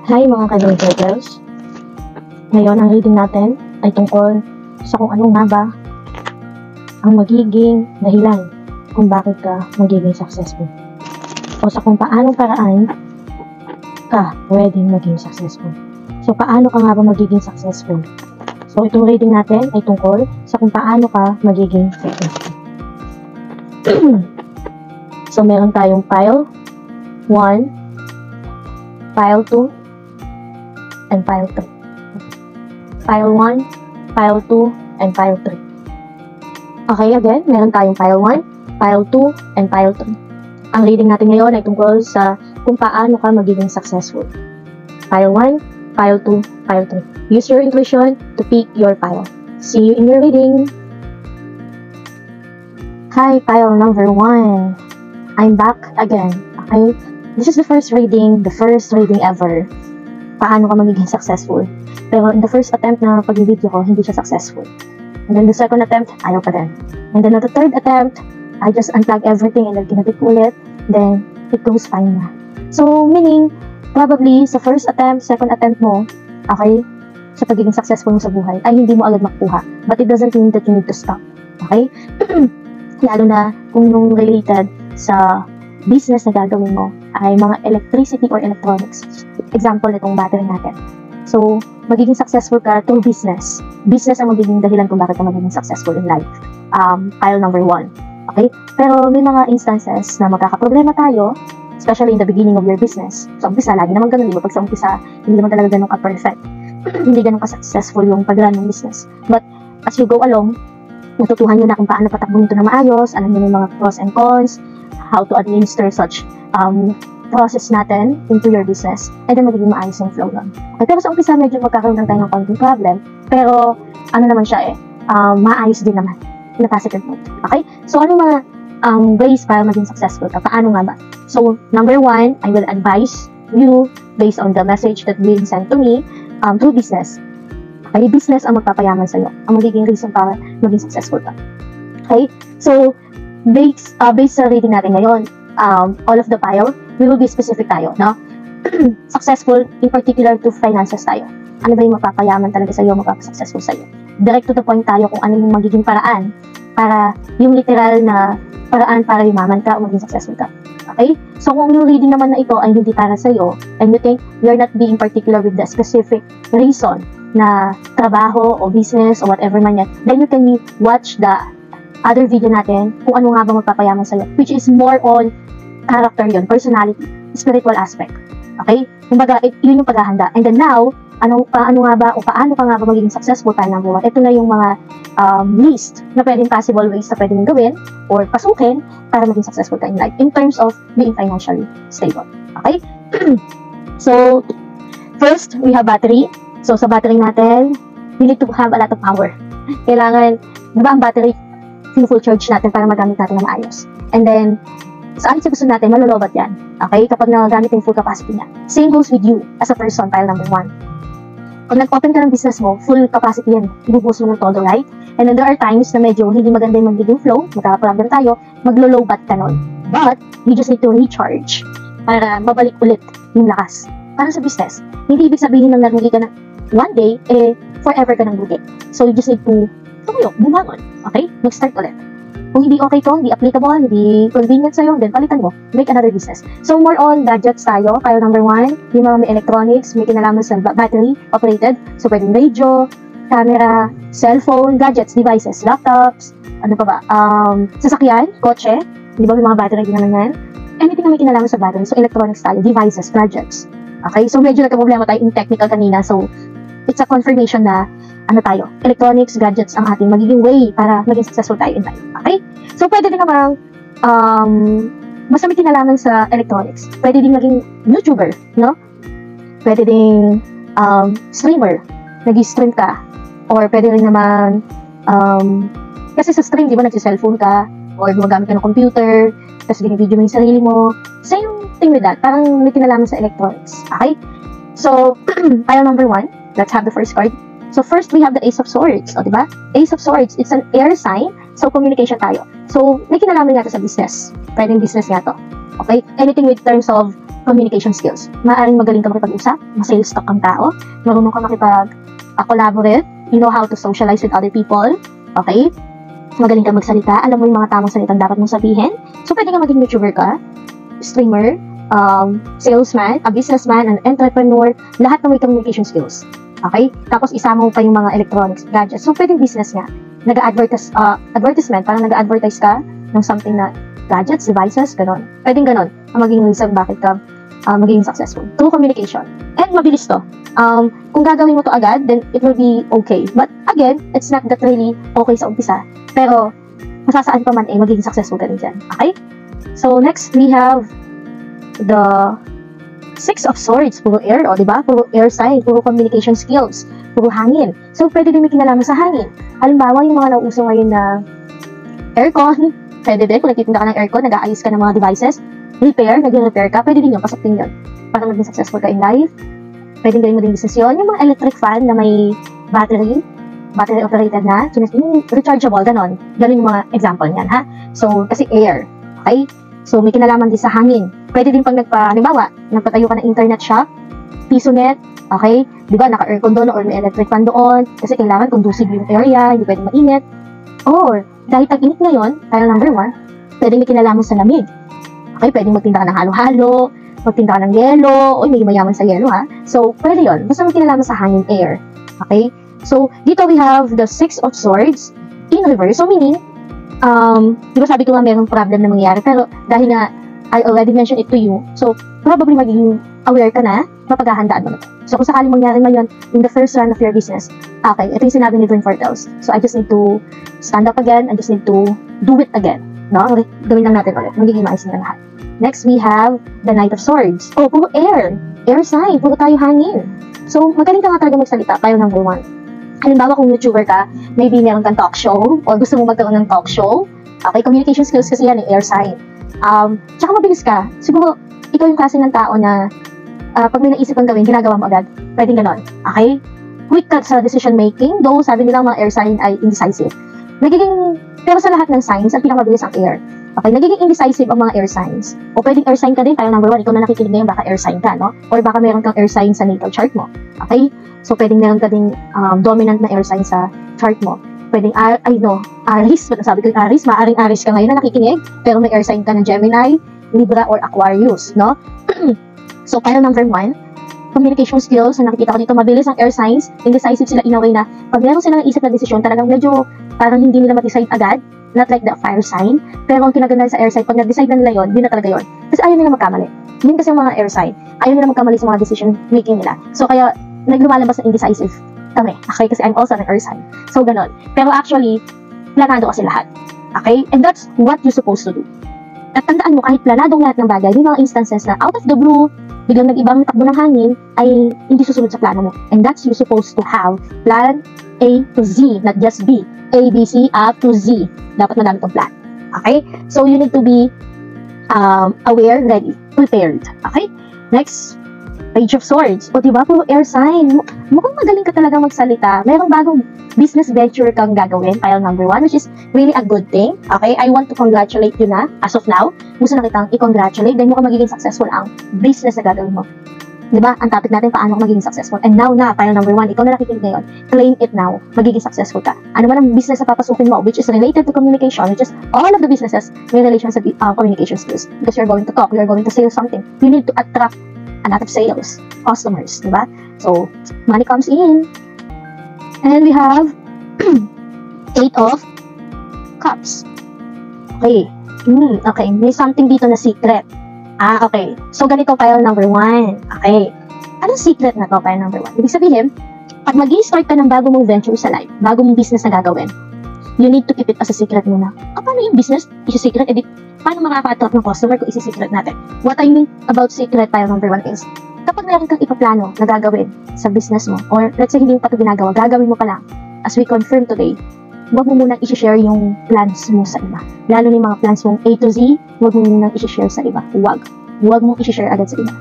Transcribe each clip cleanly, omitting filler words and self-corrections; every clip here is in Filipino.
Hi mga ka-Girls! Ngayon, ang reading natin ay tungkol sa kung ano nga ba ang magiging dahilan kung bakit ka magiging successful. O sa kung paanong paraan ka pwedeng maging successful. So, paano ka nga ba magiging successful? So, itong reading natin ay tungkol sa kung paano ka magiging successful. So, meron tayong pile 1, pile 2, and pile 3. Pile 1, pile 2, and pile 3. Okay, again, meron tayong pile 1, pile 2, and pile 3. Ang reading natin ngayon ay tungkol sa kung paano ka magiging successful. Pile 1, pile 2, pile 3. Use your intuition to pick your pile. See you in your reading. Hi, pile number 1. I'm back again. Okay, this is the first reading ever. Paano ka magiging successful. Pero in the first attempt na pag-video ko, hindi siya successful. And then the second attempt, ayaw pa din. And then at the third attempt, I just unplug everything and then kinabit ko ulit. Then, it goes fine na. So, meaning, probably sa first attempt, second attempt mo, okay, sa pagiging successful mo sa buhay, ay hindi mo agad makuha. But it doesn't mean that you need to stop. Okay? Lalo na kung nung related sa business na gagawin mo ay mga electricity or electronics. Example nitong battery natin. So, magiging successful ka through business. Business ang magiging dahilan kung bakit ka magiging successful in life. Pile number 1. Okay? Pero may mga instances na magkakaproblema tayo, especially in the beginning of your business. So, umpisa, lagi naman ganun, di ba? Pag sa umpisa, hindi naman talaga ganun ka-perfect. Hindi ganun ka-successful yung pag-run ng business. But, as you go along, natutuhan nyo na kung paano patakbuhin ito na maayos, alam nyo yung mga pros and cons, how to administer such process natin into your business, and then magiging maayos yung flow nun. Okay, pero sa umpisa, medyo magkakaroon lang tayo ng konting problem, pero ano naman siya maayos din naman, in a positive note. Okay? So, ano mga ways para maging successful ka? Paano nga ba? So, number 1, I will advise you based on the message that being sent to me through business. Okay, business ang magpapayaman sa'yo. Ang magiging reason para maging successful ka. Okay? So, based sa reading natin ngayon, all of the pile, we will be specific tayo, no? Successful, in particular to finances tayo. Ano ba yung mapapayaman talaga sa'yo, magpapasuccessful sa'yo? Direct to the point tayo kung ano yung magiging paraan para yung literal na paraan para yumaman ka o maging successful ka. Okay? So, kung yung reading naman na ito ay hindi para sa'yo, and you think you're not being particular with the specific reason na trabaho o business o whatever man yan, then you can watch the other video natin kung ano nga ba magpapayaman sa'yo, which is more on character yun, personality, spiritual aspect. Okay? Kumbaga, yun yung paghahanda. And then now, paano nga ba o paano ka nga ba magiging successful tayo ng buwan? Ito na yung mga list na pwedeng possible ways na pwedeng gawin or pasukin para maging successful tayo in life in terms of being financially stable. Okay? So, first, we have battery. So, sa battery natin, we need to have a lot of power. Kailangan, di ba ang battery, full charge natin para magamit natin na maayos. And then, saan sa gusto natin, malulubat yan. Okay? Kapag nagagamit yung full capacity niya. Same goes with you as a person, pile number 1. Pag nag-open ka ng business mo, full capacity yan. Ibubuhos mo ng todo, right? And then there are times na medyo hindi maganda yung magiging flow, magkakaproblem tayo, maglo-low-bat ka nun. But, you just need to recharge para mabalik ulit yung lakas. Para sa business. Hindi ibig sabihin ng nalugi ka na one day, forever ka nang lugi. So, you just need to bumangon. Okay? Mag-start ulit. Kung hindi okay to, hindi applicable, hindi convenient sa'yo, then palitan mo. Make another business. So, more on gadgets tayo. Pile number 1, yung mga may electronics, may kinalaman sa battery operated. So, pwedeng radio, camera, cellphone, gadgets, devices, laptops, ano pa ba? Sasakyan, kotse, di ba may mga battery din naman yan? Anything na may kinalaman sa battery. So, electronics tayo, devices, gadgets. Okay? So, medyo nagka-problema tayo in technical kanina. So, it's a confirmation na electronics, gadgets ang ating magiging way para maging successful tayo in life. Okay? So, pwede din namang basta may kinalaman sa electronics. Pwede din maging YouTuber, no? Pwede din streamer. Nag-stream ka. Or pwede rin naman kasi sa stream, di ba, nag-cellphone ka or gumagamit ka ng computer tapos binibideo mo yung sarili mo. Same thing with that. Parang may kinalaman sa electronics. Okay? So, pile number 1. Let's have the first card. So, first, we have the Ace of Swords. O, diba? Ace of Swords, it's an air sign. So, communication tayo. So, may kinalaman nga to sa business. Pwedeng business nga to. Okay? Anything with terms of communication skills. Maaaring magaling ka makipag-usap, ma-sales talk kang tao, marunong ka makipag-collaborate, you know how to socialize with other people, okay? Magaling ka magsalita, alam mo yung mga tamang salitang dapat mong sabihin. So, pwede ka maging YouTuber ka, streamer, salesman, a businessman, an entrepreneur, lahat ng may communication skills. Okay? Tapos, isama mo pa yung mga electronics, gadgets. So, pwedeng business nga. Advertisement, parang nag-advertise ka ng something na gadgets, devices, ganon. Pwedeng ganon ang maging reason bakit ka magiging successful. Through communication. And mabilis to. Kung gagawin mo to agad, then it will be okay. But again, it's not that really okay sa umpisa. Pero, masasaan pa man magiging successful ka rin dyan. Okay? So, next, we have the Six of Swords. Puro air, o diba? Puro air sign, puro communication skills, puro hangin. So, pwede din may kinalaman sa hangin. Halimbawa, yung mga nauuso ngayon na aircon, pwede din, kung nagtitinda ka ng aircon, nag-aayos ka ng mga devices, nag-repair ka, pwede din yun, pasok din yun. Para maging successful ka in life, pwede galing mo din business yun. Yung mga electric fan na may battery operated na, yung rechargeable, ganon. Ganon yung mga example niyan, ha? So, kasi air, okay? So, may kinalaman din sa hangin. Pwede din pag halimbawa, nagpatayo ka ng internet shop, PisoNet, okay? Di ba, naka-aircon doon or may electric fan doon, kasi kailangan conducive yung area, hindi pwede mainit. Or, dahil tag-init ngayon, tile number 1, pwede may kinalaman sa lamig. Okay, pwede magtinda ka ng halo-halo, magtinda ka ng yelo, o may mayaman sa yelo, ha? So, pwede yun. Basta may kinalaman sa hangin, air. Okay? So, dito we have the Six of Swords in reverse. So, meaning, di ba sabi ko nga mayroong problem na mangyayari, pero dahil nga, I already mentioned it to you, so, probably magiging aware ka na, mapaghahandaan mo na. So, kung sakaling mangyari ngayon in the first run of your business, okay, ito yung sinabi ni Dream Fortels. So, I just need to stand up again, I just need to do it again. No? Gawin lang natin ulit. Magiging maayos na lahat. Next, we have the Knight of Swords. Oh, puro air. Air sign. Puro tayo hangin. So, magaling ka nga talaga magsalita. Tayo number 1. Halimbawa, kung YouTuber ka, maybe meron kang talk show, or gusto mo magkaroon ng talk show. Okay, communication skills kasi yan, air sign. Tsaka mabilis ka. Siguro, ikaw yung klase ng tao na pag may naisip kang gawin, ginagawa mo agad. Pwedeng ganon. Okay? Quick ka sa decision making, though sabi nila mga air sign ay indecisive. Pero sa lahat ng signs, ang pinakamabilis ang air. Okay, nagiging indecisive ang mga air signs. O pwedeng air sign ka din, tayo number 1, ikaw na nakikinig ngayon, baka air sign ka, no? Or baka meron kang air sign sa natal chart mo. Okay? So, pwedeng meron ka ding dominant na air sign sa chart mo. Pwedeng, Aries, sabi ko yung Aries, maaaring Aries ka ngayon na nakikinig, pero may air sign ka ng Gemini, Libra, or Aquarius, no? So, pile number 1, communication skills, na nakikita ko dito, mabilis ang air signs, indecisive sila in a way na, pag meron sila ng isip na desisyon, talagang medyo, parang hindi nila ma-decide agad, not like the fire sign, pero ang kinaganda sa air sign, pag na-decide na nila yun, yun na talaga yun. Kasi ayaw nila magkamali. Yun kasi ang mga air sign, ayaw nila magkamali sa mga decision making nila. So, kaya, naglumalabas na indecisive kami. Okay, kasi I'm also an air sign. So, ganon. Pero actually, planado kasi lahat. Okay? And that's what you're supposed to do. At tandaan mo, kahit planadong lahat ng bagay, yung mga instances na out of the blue, biglang nag-ibang takbo ng hangin, ay hindi susunod sa plano mo. And that's you're supposed to have plan A to Z, not just B. A, B, C, up to Z. Dapat madami itong plan. Okay? So, you need to be aware, ready, prepared. Okay? Next, Page of Swords. O diba, puro air sign. Mukhang magaling ka talaga magsalita. Merong bagong business venture kang gagawin, pile number 1, which is really a good thing. Okay? I want to congratulate you na, as of now. Gusto na kitang i-congratulate dahil mukhang magiging successful ang business na gagawin mo. Diba? Ang topic natin, paano magiging successful. And now na, pile number 1, ikaw na nakikinig ngayon. Claim it now. Magiging successful ka. Ano man ang business na papasukin mo, which is related to communication, which is all of the businesses may relation sa communication skills. Because you're going to talk, you're going to sell something. You need to attract a lot of sales, customers, diba? So, money comes in. And we have 8 of Cups. Okay. Okay. May something dito na secret. Okay. So, ganito pile number 1. Okay. Anong secret na to, pile number 1? Ibig sabihin, pag mag-i-start ka ng bago mong venture sa life, bago mong business na gagawin, you need to keep it as a secret muna. Paano yung business? Is-secret? Paano makaka-attract ng customer kung isi-secret natin? What I mean about secret pile number 1 is, kapag meron kang ipaplano na gagawin sa business mo, or let's say hindi mo pa ito ginagawa, gagawin mo pa lang, as we confirm today, huwag mo munang i-share yung plans mo sa iba. Lalo na yung mga plans mong A to Z, huwag mo munang i-share sa iba. Huwag mong i-share agad sa iba.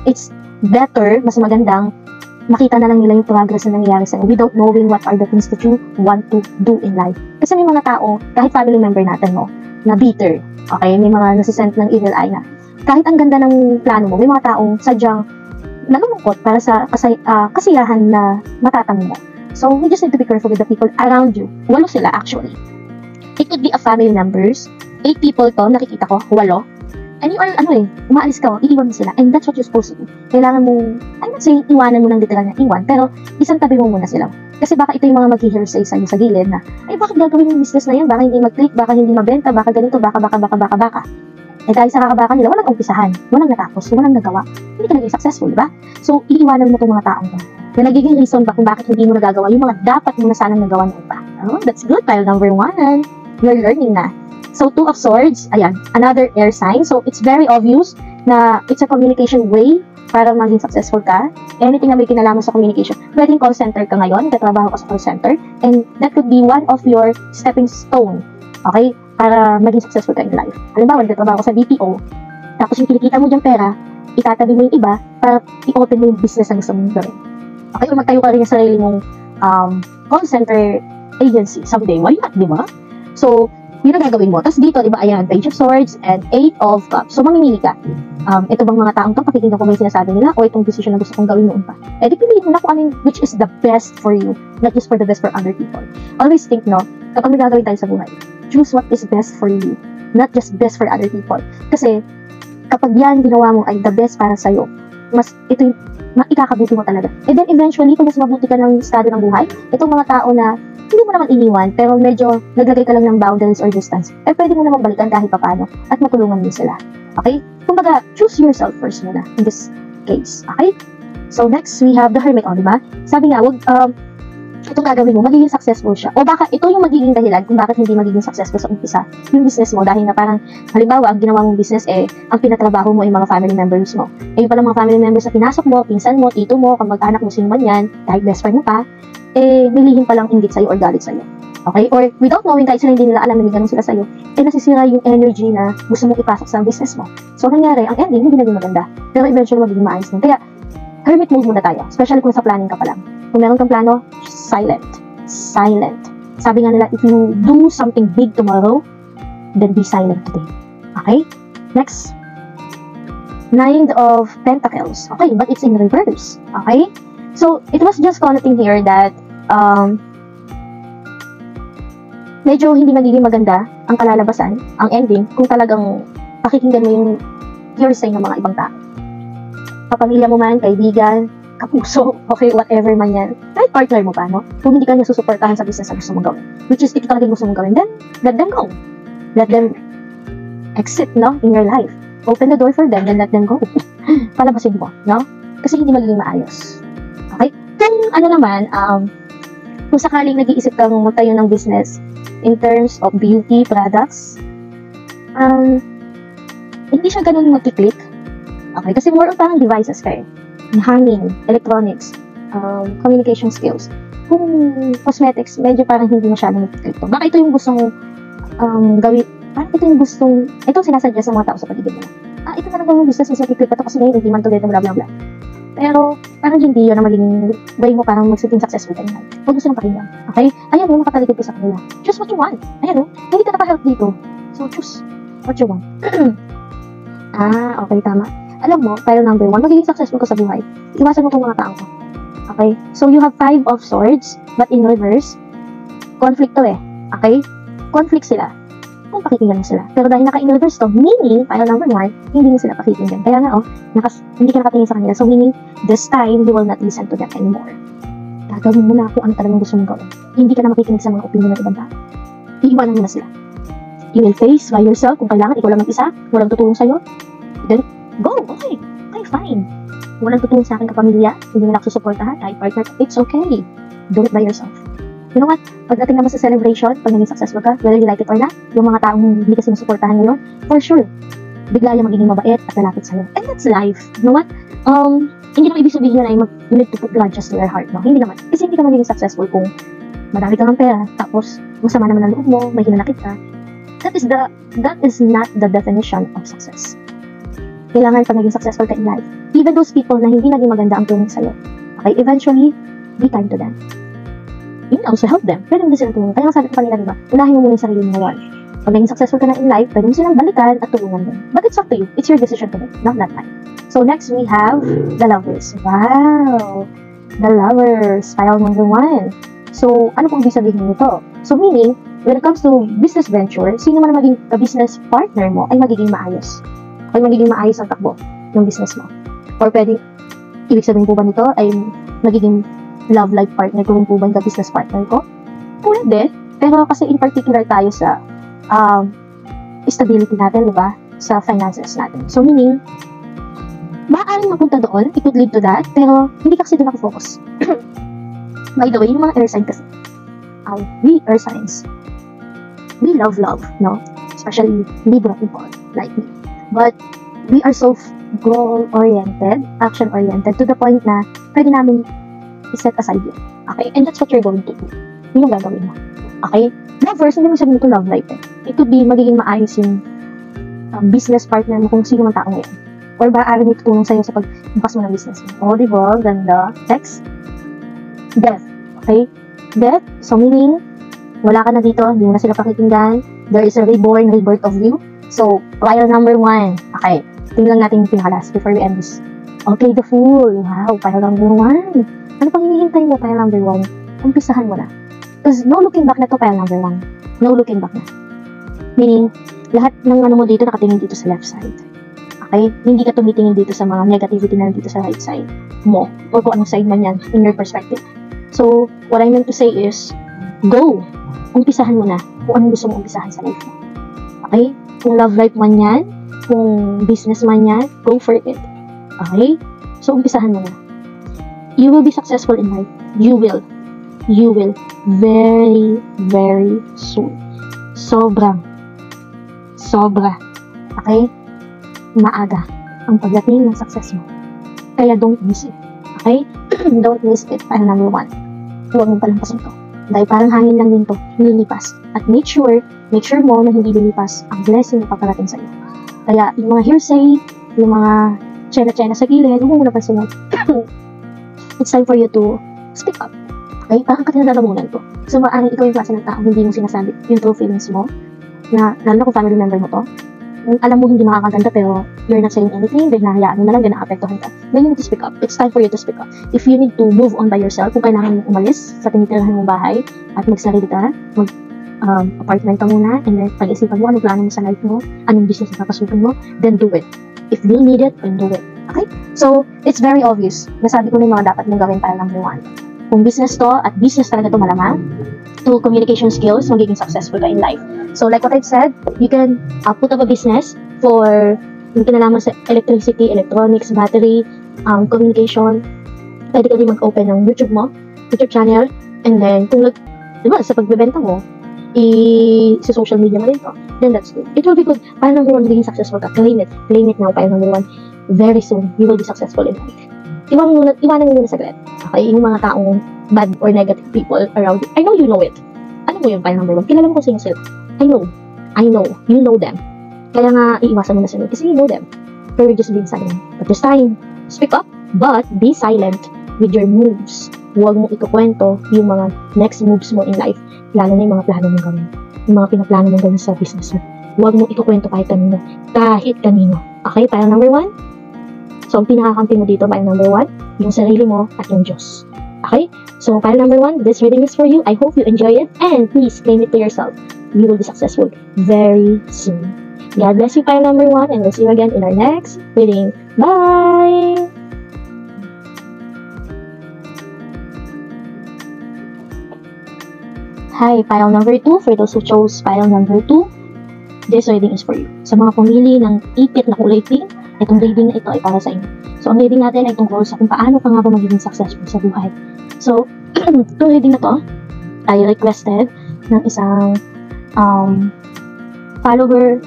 It's better, mas magandang, makita na lang nila yung progress na nangyayari sa'yo without knowing what are the things that you want to do in life. Kasi may mga tao, kahit family member natin mo, na bitter. Okay? May mga nasisend ng evil eye na, kahit ang ganda ng plano mo, may mga taong sadyang nalulungkot para sa kasiyahan na matatamo mo. So, we just need to be careful with the people around you. 8 sila actually. It could be a family members. 8 people to, nakikita ko, 8. And you are, umaalis ka, iiwan mo sila. And that's what you're supposed to do. Kailangan mo, I'm not saying iwanan mo ng literal na iwan, pero isang tabi mo muna sila. Kasi baka ito yung mga mag-hearsay sa'yo sa gilid na, ay bakit gagawin yung business na yan? Baka hindi mag-click, baka hindi mabenta, baka ganito, baka. Eh dahil sa kakabaka nila, walang umpisahan, walang natapos, walang nagawa. Hindi ka naging successful, di ba? So, iiwanan mo itong mga taong to. Na nagiging reason ba kung bakit hindi mo nagagawa yung mga dapat mo na sanang nagawa ng iba. Oh, that's good. Pile number 1. You're learning na. So, 2 of Swords, ayan, another air sign. So, it's very obvious na it's a communication way para maging successful ka. Anything na may kinalaman sa communication. Pwedeng call center ka ngayon, nagtatrabaho ka sa call center, and that could be one of your stepping stone, okay, para maging successful ka in life. Halimbawa, nagtatrabaho ka sa BPO, tapos yung kinikita mo dyan pera, itatabi mo yung iba para i-open mo yung business na gusto mong gawin. Okay, o magtayo ka rin sa sarili mong call center agency someday. Why not, di ba? So, yun ang gagawin mo. Tapos dito, di ba, ayan, Page of Swords and 8 of Cups. So, mamimili ka. Ito bang mga taong to, pakikinggan ko ba yung sinasabi nila, o itong decision na gusto kong gawin noon pa. Eh, di piliin mo na kung ano which is the best for you, not just for the best for other people. Always think, no, kapag may gagawin tayo sa buhay, choose what is best for you, not just best for other people. Kasi, kapag yan ginawa mo ay the best para sa'yo, mas ito yung ikakabuti mo talaga. And then eventually, kung mas mabuti ka ng estado ng buhay, itong mga tao na hindi mo naman iniwan, pero medyo naglagay ka lang ng boundaries or distance, eh pwede mo naman balikan kahit paano at matulungan mo sila. Okay? Kumbaga, choose yourself first muna in this case. Okay? So next, we have the Hermit. O, diba? Sabi nga, itong gagawin mo, magiging successful siya. O baka ito yung magiging dahilan kung bakit hindi magiging successful sa umpisa yung business mo, dahil na parang, halimbawa, ang ginawa mong business ang pinatrabaho mo ay mga family members mo. Eh, yung pala mga family members na pinasok mo, pinsan mo, tito mo, kamag-anak mo, sino man yan, kahit best friend mo pa, nilihim palang inggit sa'yo or galit sa'yo. Okay? Or without knowing, kahit sila hindi nila alam na may ganun sila sa'yo, nasisira yung energy na gusto mong ipasok sa business mo. So, nangyari, ang ending, hindi naging maganda. Pero eventually, magiging maayos din. Kaya, hermit mode muna tayo. Especially kung sa planning ka pa lang. Kung meron kang plano, silent. Silent. Sabi nga nila, if you do something big tomorrow, then be silent today. Okay? Next. 9 of Pentacles. Okay, but it's in reverse. Okay? So, it was just commenting here that medyo hindi magiging maganda ang kalalabasan, ang ending, kung talagang pakikinggan mo yung hearsay ng mga ibang tao. Kapamilya mo man, kaibigan, kapuso, okay, whatever man yan. Kahit partner mo pa, no? Kung hindi ka niya susuportahan sa business na gusto mong gawin, which is ito talaga gusto mong gawin, then let them go. Let them exit, no? In your life. Open the door for them, then let them go. Palabasin mo, no? Kasi hindi magiging maayos. Okay? Kung ano naman, kung sakaling nag-iisip kang magtayo ng business in terms of beauty products, hindi siya ganun mag-click. Okay? Kasi more on parang devices ka eh. Hanging, electronics, communication skills. Kung cosmetics, medyo parang hindi masyadong mag-click to. Baka ito yung gustong gawin, parang ito yung gustong, itong sinasadya sa mga tao sa paligid nila. Ito na lang yung business, mas mag-click pa to kasi ngayon hindi man to ganito, bla bla bla. Pero, parang hindi yun ang magiging way mo parang magsiging successful ka naman. Huwag gusto ng pakinggan. Okay? Ayan o, nakatalikod ka sa kanila. Choose what you want. Ayan o, hindi ka naka-help dito. So, choose what you want. Okay, tama. Alam mo, file number 1, magiging successful ka sa buhay. Iwasan mo itong mga taong ko. Okay? So, you have 5 of Swords, but in reverse, conflict to eh. Okay? Conflict sila. Kung pakikinggan mo sila. Pero dahil naka-in-reverse to, meaning, file number 1, hindi mo sila pakikinggan. Kaya nga, hindi ka nakatingin sa kanila. So, meaning, this time, you will not listen to them anymore. Gagawin mo na kung ano talagang gusto mong gawin. Hindi ka na makikinig sa mga opinion ng ibang tao. Iiwanan mo na sila. You will face by yourself. Kung kailangan, ikaw lang mag-isa, walang tutulong sa'yo. Then, go. Okay. Okay, fine. Walang tutulong sa akin kapamilya. Hindi nila ako susuportahan. Kahit partner, it's okay. Do it by yourself. You know what? Pagdating naman sa celebration, pag naging successful ka, whether you like it or not, yung mga taong hindi kasi nasuportahan ngayon, for sure, bigla yung magiging mabait at malapit sa'yo. And that's life. You know what? Hindi naman ibig sabihin yun ay you need to put grudges to your heart, no? Hindi naman. Kasi hindi ka magiging successful kung madami kang pera, tapos masama naman ang loob mo, may hinanakit ka. That is not the definition of success. Kailangan pag naging successful ka in life, even those people na hindi naging maganda ang tulong sa'yo, okay, eventually, be kind to them. You can also help them. Pwede mo din sila tulong. Kaya sabi ko kanina, diba? Unahin mo muna yung sarili mo ngayon. Pag naging successful ka na in life, pwede mo silang balikan at tulungan mo. But it's up to you. It's your decision to make, not mine. So next we have the lovers. Wow! The lovers. Pile number 1. So, ano pong ibig sabihin nito? So, meaning, when it comes to business venture, sino man ang maging business partner mo ay magiging maayos. Ay magiging maayos ang takbo ng business mo. Or pwedeng, ibig sabihin po ba nito ay magiging love life partner ko rin po ba yung business partner ko? Pwede. Pero kasi in particular tayo sa stability natin, di ba? Sa finances natin. So, meaning, maaaring mapunta doon, it would lead to that, pero hindi kasi doon ako focus. By the way, yung mga air sign kasi, we air signs, we love, no? Especially Libra people, like me. But, we are so goal-oriented, action-oriented, to the point na pwede namin i-set aside yun. Okay? And that's what you're going to do. Yun yung gagawin mo. Okay? Lovers, hindi mo sabihin ito love life eh. It could be magiging maayos yung business partner mo kung sino man tao ngayon. Or maaaring may tutulong sa'yo sa pagbukas mo ng business mo. O, diba? Ganda. Next. Death. Okay? Death. So, meaning, wala ka na dito, hindi mo na sila pakikinggan. There is a rebirth of you. So, pile number 1. Okay. Tingnan natin yung pinakalas before we end this. Okay, the Fool. Wow, pile number 1. Ano pang hinihintay mo, pile number 1? Umpisahan mo na. Because no looking back na to, pile number 1. No looking back na. Meaning, lahat ng ano mo dito nakatingin dito sa left side. Okay? Hindi ka tumitingin dito sa mga negativity na dito sa right side mo. Or kung anong side man yan in your perspective. So, what I meant to say is, go! Umpisahan mo na kung anong gusto mo umpisahan sa life mo. Okay? Kung love life man yan, kung business man yan, go for it. Okay? So, umpisahan mo na. You will be successful in life. You will. You will. Very, very soon. Sobra. Okay? Maaga ang pagdating ng success mo. Kaya don't miss it. Okay? Don't miss it. Pile number 1. Huwag mong palampasin to. Dahil parang hangin lang din to. Nililipas. At make sure mo na hindi lilipas ang blessing na paparating sa'yo. Kaya yung mga hearsay, yung mga tsena-tsena sa gilid, huwag mo na pansinin. It's time for you to speak up. Okay? Parang katinalalamunan to. So, maaaring ikaw yung klase ng tao, hindi mo sinasabi yung true feelings mo, na lalo na kung family member mo to, alam mo hindi makakaganda pero you're not saying anything, then nahayaan mo na lang, then naapektuhan ka. Then you need to speak up. It's time for you to speak up. If you need to move on by yourself, kung kailangan mong umalis sa tinitirahan mong bahay at magsarili ka, apartment ka muna, and then pag-isipan mo anong plano mo sa life mo, anong business na papasukin mo, then do it. If you need it, then do it. Okay? So, it's very obvious. Nasabi ko na yung mga dapat mong gawin para number 1. Kung business to, at business talaga to malamang, to communication skills, magiging successful ka in life. So, like what I've said, you can put up a business for yung kinalaman sa electricity, electronics, battery, communication. Pwede ka din mag-open ng YouTube channel, and then, kung diba, sa pagbebenta mo, sa social media mo rin to, then that's good. It will be good. Para number 1, magiging successful ka. Claim it now, para number 1. Very soon, you will be successful in life. Iwanan mo muna saglit. Okay, yung mga taong bad or negative people around you. I know you know it. Alam mo yun, para number 1. Kilala mo kung sino sila. I know. You know them. Kaya nga, iiwasan mo na sila kasi you know them. Pero you're just being silent. But this time, speak up, but be silent with your moves. Huwag mo ikukwento yung mga next moves mo in life. Lalo na yung mga plano mong gawin. Yung mga pinaplano mong gawin sa business mo. Huwag mo ikukwento kahit kanino. Kahit kanino. Okay, para number 1. So, ang pinakakampi mo dito, pile number 1, yung sarili mo at yung Diyos. Okay? So, pile number 1, this reading is for you. I hope you enjoy it. And please claim it to yourself. You will be successful very soon. God bless you, pile number 1. And we'll see you again in our next reading. Bye! Hi, pile number 2. For those who chose pile number 2, this reading is for you. Sa mga pumili ng ipit na kulay pink, itong reading na ito ay para sa inyo. So, ang reading natin ay tungkol sa kung paano ka nga ba magiging successful sa buhay. So, itong reading na to ay requested ng isang follower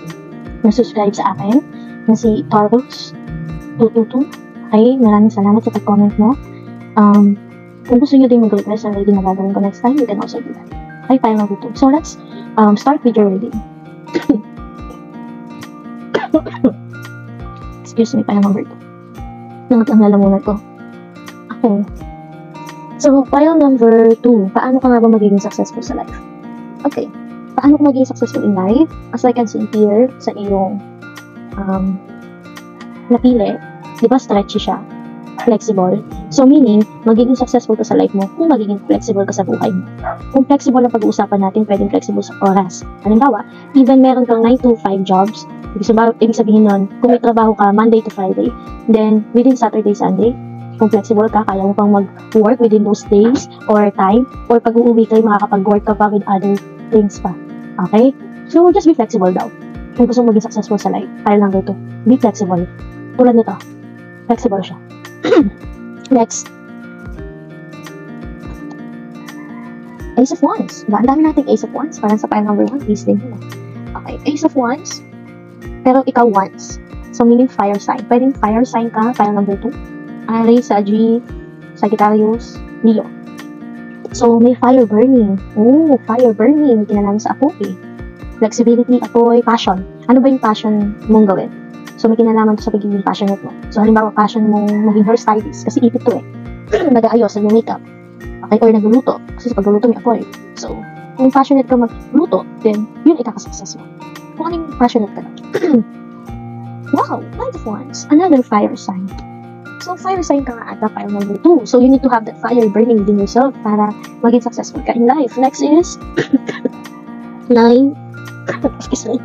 na subscribe sa akin na si Taurus222. Okay, maraming salamat sa pag-comment mo. Kung gusto nyo din mag-request ang reading na gagawin ko next time, you can also do that. Okay, pile number 2. So, let's start with your reading. Excuse me, pile number 2. Nangat ang lalamunan ko. Okay. So, pile number 2. Paano ka nga ba magiging successful sa life? Okay. paano ko maging successful in life? As I can see here, sa iyong napili, di ba stretchy siya? Flexible. So meaning, magiging successful ka sa life mo kung magiging flexible ka sa buhay mo. Kung flexible ang pag-uusapan natin, pwedeng flexible sa oras. Halimbawa, even meron kang 9 to 5 jobs, ibig sabihin nun, kung may trabaho ka Monday to Friday, then within Saturday, Sunday, kung flexible ka, kaya mo pang mag-work within those days or time, or pag uuwi kayo, makakapag-work ka pa with other things pa. Okay? So, just be flexible daw. Kung gusto mo maging successful sa life, file number 2, be flexible. Tulad nito, flexible siya. Next. Ace of Wands. Ang dami nating Ace of Wands. Parang sa pile number 1, please din mo. Okay, Ace of Wands. Pero ikaw Wands. So, meaning fire sign. Pwedeng fire sign ka, pile number 2. Aries, Sagittarius, Leo. So, may fire burning. Oh, fire burning. Kinalaman sa apoy. Flexibility, apoy, passion. Ano ba yung passion mong gawin? So, may kinalaman to sa pagiging passionate mo. So, halimbawa, passion mong maging hairstylist. Kasi ipit to eh. Nag-aayos, nag-makeup. Okay, or nagluluto. Kasi sa pagluluto may apoy. So, kung passionate ka magluto, then, yun ikakasuccess mo. Kung anong passionate ka na. Wow, Knight of Wands. Another fire sign. So, fire sign ka nga ata, fire number 2. So, you need to have that fire burning within yourself para maging successful ka in life. Next is 9 excuse me.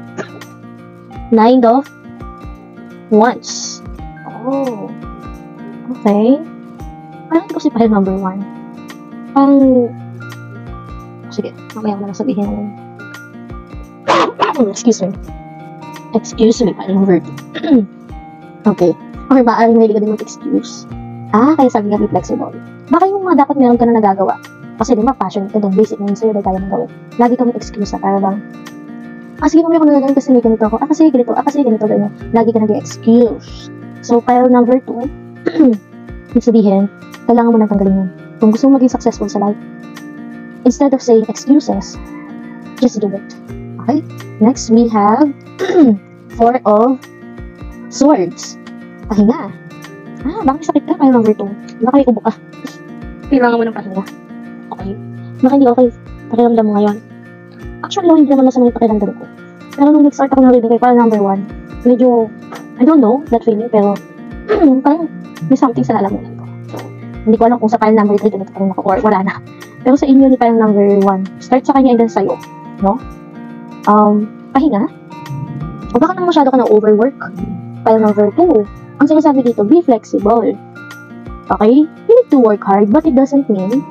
9 of Wands. Oh. Okay. Parang ito kasi fire number 1. Sige, mamaya ko na sabihin. Excuse me, fire number 2. Okay. Or ba, may ka din mag-excuse. Kaya sabi nga, be flexible. Baka yung mga dapat meron ka na nagagawa. Kasi di ba, passion ka doon, basic na yun sa'yo, dahil kaya mong gawin. Lagi ka mag-excuse na, para bang, sige, mamaya ko na gagawin kasi may ganito ako. Kasi ganito, ganyan. Lagi ka nag-excuse. So, file number 2, ibig sabihin, kailangan mo nang tanggalin yun. Kung gusto mo maging successful sa life, instead of saying excuses, just do it. Okay? Next, we have 4 of Swords. Pahinga. Bakit sakit ka? File number 2. Baka may ubo ka. Kailangan mo ng pahinga. Okay? Baka hindi okay. Pakiramdam mo ngayon. Actually, hindi naman nasa mga pakiramdam ko. Pero nung nag-start ako ng reading kay file number 1, medyo, I don't know, that feeling, pero parang may something sa lalamunan ko. So, hindi ko alam kung sa file number 3 ganito pa rin ako or wala na. Pero sa inyo ni file number 1, start sa kanya and then sa'yo. No? Pahinga. O baka naman masyado ka na overwork. File number 2, ang sinasabi dito, be flexible. Okay? You need to work hard, but it doesn't mean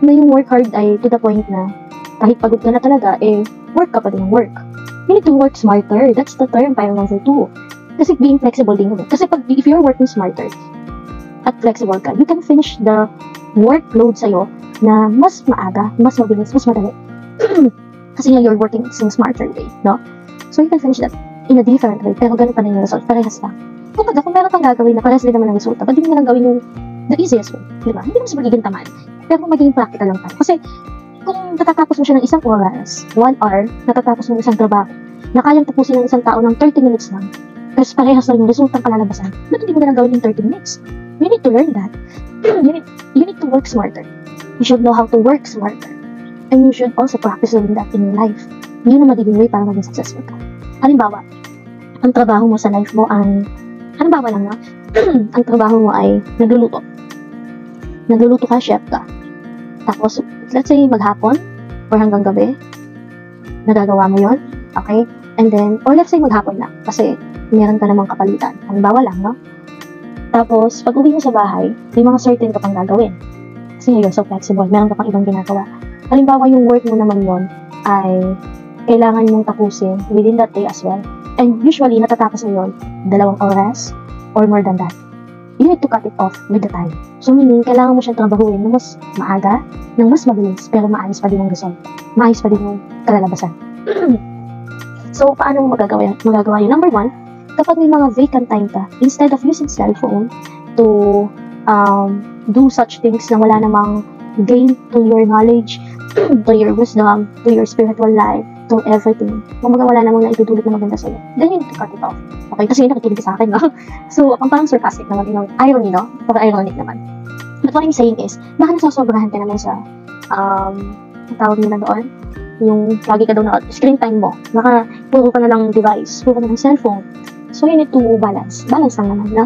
na yung work hard ay to the point na kahit pagod ka na talaga, work ka pa din ng work. You need to work smarter. That's the term, file number 2. Kasi being flexible din yun. Kasi if you're working smarter at flexible ka, you can finish the workload sa'yo na mas maaga, mas mabilis, mas madali. Kasi nga you're working in a smarter way, no? So you can finish that in a different way, pero ganun pa rin yung result, parehas lang. Kung meron kang gagawin na parehas din naman ang resulta, pwede mo lang gawin yung the easiest way, di ba? Hindi naman sa magiging tamad, pero magiging practical lang tayo. Kasi kung natatapos mo siya ng isang oras, 1 hour, natatapos mo ng isang trabaho, na kayang tapusin ng isang tao ng 30 minutes lang, pero parehas lang yung resultang kalalabasan, ba't hindi mo na lang gawin yung 30 minutes? You need to learn that. You need to work smarter. You should know how to work smarter. And you should also practice doing that in your life. Yun ang magiging way para maging successful ka. Halimbawa, ang trabaho mo sa life mo ay, halimbawa lang na, ang trabaho mo ay nagluluto. Nagluluto ka, chef ka. Tapos, let's say maghapon, or hanggang gabi, nagagawa mo yon, okay? And then, or let's say maghapon lang, kasi meron ka namang kapalitan. Halimbawa lang, no? Tapos, pag uwi mo sa bahay, may mga certain ka pang gagawin. Kasi you're so flexible, meron ka pang ibang ginagawa. Halimbawa, yung work mo naman yon ay kailangan mong tapusin within that day as well. And usually, natatapos mo yun 2 oras or more than that. You need to cut it off with the time. So meaning, kailangan mo siyang trabahuin na mas maaga, ng mas mabilis, pero maayos pa din ang result. Maayos pa din yung kalalabasan. So, paano mo magagawa yun? Number 1, kapag may mga vacant time ka, instead of using cellphone to do such things na wala namang gain to your knowledge, to your wisdom, to your spiritual life, to everything. Kung wala namang naitutulot na maganda sa'yo, then you need to cut it off. Okay? Kasi yun nakikinig sa akin, no? So, ang parang sarcastic naman, irony, no? Or ironic naman. But what I'm saying is, baka nasasobrahan ka naman sa, ang tawag nila doon, yung lagi ka daw na screen time mo. Baka puro ka na lang device, puro ka na lang cellphone. So, you need to balance. Balance lang naman, no?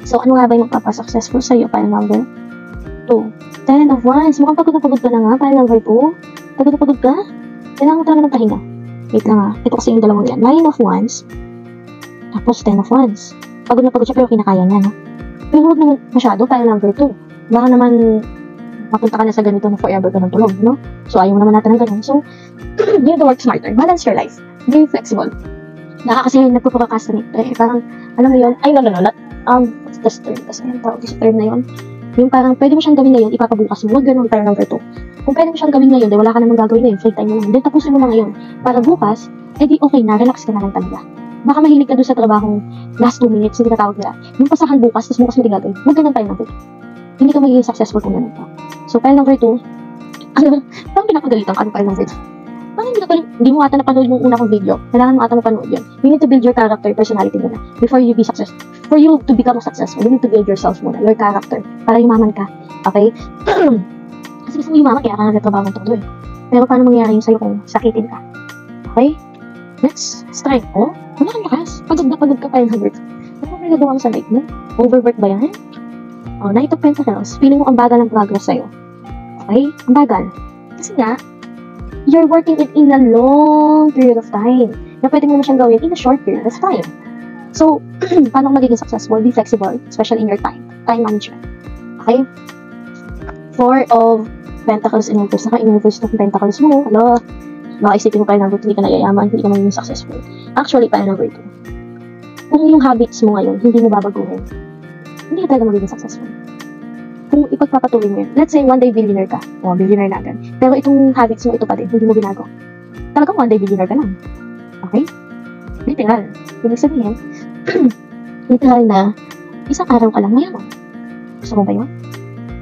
So, ano nga ba yung magpapasuccessful sa'yo? Pile number 2. 10 of Wands. Mukhang pagod na pagod ka na nga. Pile number 2. Pagod na pagod ka? Kailangan mo talaga ng pahinga. Wait lang ha. Ito kasi yung dalawang yan. 9 of Wands. Tapos 10 of Wands. Pagod na pagod siya pero kinakaya niya, no? Pero huwag naman masyado. Pile number 2. Baka naman mapunta ka na sa ganito na forever ka ng tulog, no? So, ayaw mo naman natin ng ganun. So, you need to work smarter. Balance your life. Be flexible. Kasi nagpo-procrastinate. Parang, alam mo yun, ay, no, not, what's this term? Kasi yung tawag sa term na yun. Yung parang, pwede mo siyang gawin ngayon, ipapabukas mo. Huwag ganun, pile number 2. Kung pwede mo siyang gawin ngayon, wala ka namang gagawin ngayon, free time mo naman. Then, tapusin mo na ngayon. Para bukas, edi okay na, relax ka na lang talaga. Baka mahilig ka doon sa trabahong last 2 minutes, hindi natawag nila. Yung pasahan bukas, tapos bukas mo din gagawin. Huwag ganun pile number 2. Hindi ka magiging successful kung ganun ka. So, pile number 2, parang pinapagalitan ka ng pile number 2. Parang hindi mo ata napanood yung una kong video. Kailangan mo ata mapanood yun. You need to build your character, personality muna. Before you be successful. For you to become successful, you need to build yourself muna. Your character. Para yumaman ka. Okay? Kasi gusto mo yumaman, kaya ka nagtatrabaho ng todo eh. Pero paano mangyayari yun sa'yo kung sakitin ka? Okay? Next, strength. Oh, wala kang lakas. Pagod na pagod ka pa yung habit. Ano ba nagagawa mo sa life mo? Overwork ba yan? Oh, Knight of Pentacles. Feeling mo ang bagal ng progress sa'yo. Okay? Ang bagal. Kasi nga, you're working it in a long period of time. Na pwede mo na siyang gawin in a short period of time. So, paano magiging successful? Be flexible, especially in your time. Time management. Okay? 4 of Pentacles in reverse. Naka-in-reverse ng Pentacles mo. Hello? Baka isipin mo pile number 2, hindi ka nayayaman, hindi ka magiging successful. Actually, pile number 2. Kung yung habits mo ngayon, hindi mo babaguhin, hindi ka talaga magiging successful. Kung ipagpapatuloy mo yun, let's say one day billionaire ka, o billionaire na agad, pero itong habits mo ito pa din, hindi mo binago. Talagang one day billionaire ka lang. Okay? Literal. Ibig sabihin, literal na isang araw ka lang mayaman. Gusto mo ba yun?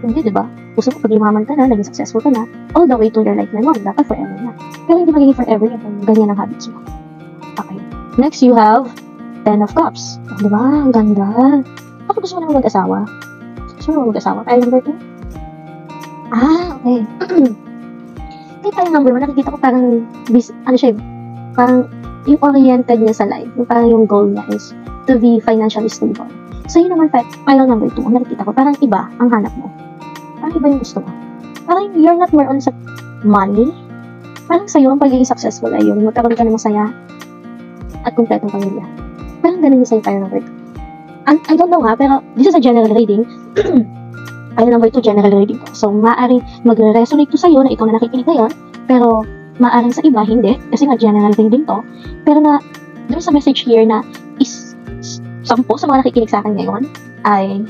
Hindi, diba? Gusto mo pag yumaman ka na, naging successful ka na, all the way to your life na yun, dapat forever na. Pero hindi magiging forever yun kung ganyan ang habits mo. Okay. Next, you have 10 of Cups. Diba? Ang ganda. Ako gusto mo naman mag-asawa. Gusto mo mag-asawa? Pile number 2? Okay. Kaya pile number 1, nakikita ko parang, ano siya, parang yung oriented niya sa life, yung parang yung goal niya is to be financially stable. So, yun naman, pile number 2, ang nakikita ko, parang iba ang hanap mo. Parang iba yung gusto mo. Parang you're not more on sa money. Parang sa'yo, ang pagiging successful ay yung magkaroon ka ng masaya at kumpletong pamilya. Parang ganun yung sa'yo, pile number 2. I don't know ha, pero this is a general reading. Pile number 2, general reading ko. So, maaaring magre-resonate to sa'yo na ikaw na nakikinig ngayon, pero maaaring sa iba, hindi. Kasi nga, general reading to. Pero na, there's a message here na is 10 sa mga nakikinig sa akin ngayon ay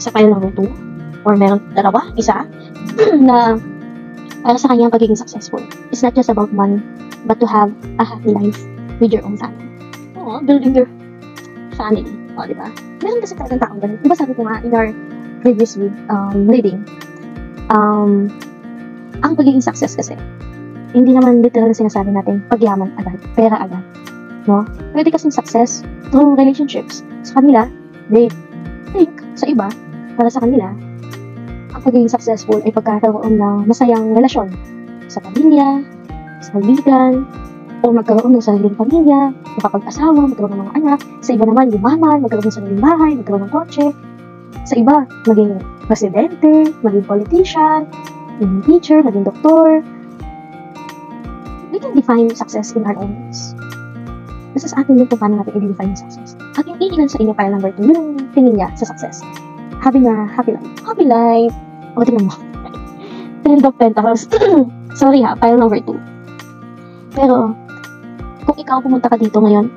sa pile number 2 or meron dalawa, isa na para sa kanyang pagiging successful. It's not just about money, but to have a happy life with your own family. Building your family. Diba? Meron kasi talagang taong ganun. Diba sabi ko nga in our previous reading, ang pagiging success kasi, hindi naman literal na sinasabi natin pagyaman agad, pera agad. No? Pwede kasing success through relationships. Sa kanila, they think, sa iba, para sa kanila, ang pagiging successful ay pagkakaroon ng masayang relasyon sa pamilya, sa kaibigan, o magkaroon ng sariling pamilya, makapag-asawa, magkaroon ng mga anak. Sa iba naman, yumaman, magkaroon ng sariling bahay, magkaroon ng kotse. Sa iba, maging presidente, maging politician, maging teacher, maging doktor. We can define success in our own ways. Nasa sa atin din kung paano natin i-define success. At yung ilan sa inyo, pile number 2, yun ang tingin niya sa success. Having a happy life. Happy life! O, tingnan mo. 10 of Pentacles. Sorry ha, pile number 2. Pero, kung ikaw pumunta ka dito ngayon